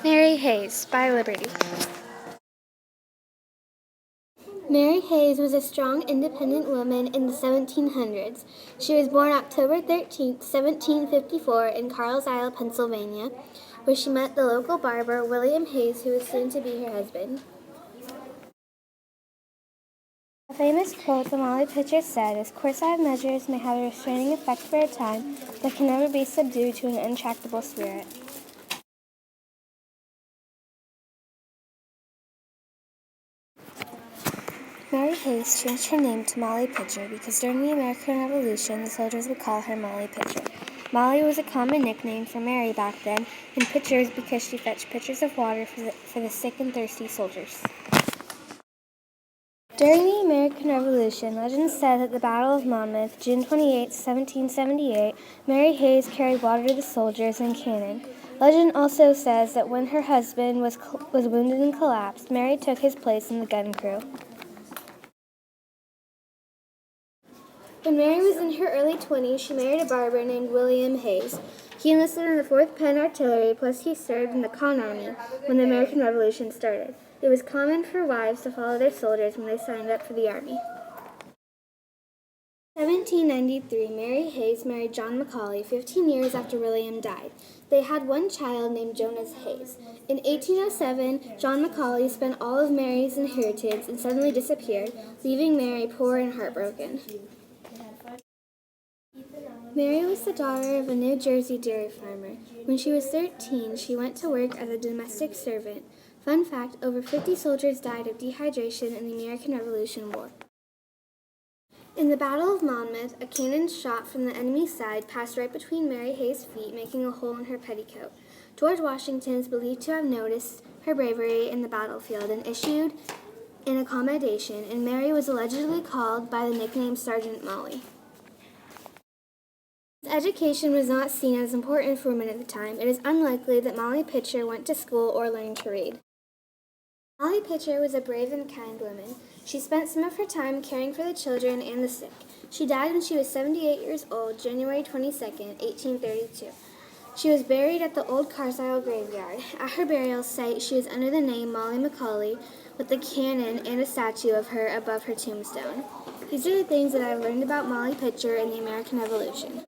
Mary Hayes by Liberty. Mary Hayes was a strong, independent woman in the 1700s. She was born October 13, 1754, in Carlisle, Pennsylvania, where she met the local barber, William Hayes, who was soon to be her husband. A famous quote that Molly Pitcher said is, "Coercive measures may have a restraining effect for a time, but can never be subdued to an intractable spirit." Mary Hayes changed her name to Molly Pitcher because during the American Revolution, the soldiers would call her Molly Pitcher. Molly was a common nickname for Mary back then, and pitchers because she fetched pitchers of water for the sick and thirsty soldiers. During the American Revolution, legend said at the Battle of Monmouth, June 28, 1778, Mary Hayes carried water to the soldiers and cannon. Legend also says that when her husband was wounded and collapsed, Mary took his place in the gun crew. When Mary was in her early 20s, she married a barber named William Hayes. He enlisted in the 4th Penn Artillery, plus he served in the Con Army when the American Revolution started. It was common for wives to follow their soldiers when they signed up for the Army. In 1793, Mary Hayes married John Macaulay 15 years after William died. They had one child named Jonas Hayes. In 1807, John Macaulay spent all of Mary's inheritance and suddenly disappeared, leaving Mary poor and heartbroken. Mary was the daughter of a New Jersey dairy farmer. When she was 13, she went to work as a domestic servant. Fun fact, over 50 soldiers died of dehydration in the American Revolution War. In the Battle of Monmouth, a cannon shot from the enemy's side passed right between Mary Hayes' feet, making a hole in her petticoat. George Washington is believed to have noticed her bravery in the battlefield and issued an accommodation, and Mary was allegedly called by the nickname Sergeant Molly. Education was not seen as important for women at the time. It is unlikely that Molly Pitcher went to school or learned to read. Molly Pitcher was a brave and kind woman. She spent some of her time caring for the children and the sick. She died when she was 78 years old, January 22, 1832. She was buried at the Old Carlisle graveyard. At her burial site, she was under the name Molly Macaulay, with a cannon and a statue of her above her tombstone. These are the things that I've learned about Molly Pitcher and the American Revolution.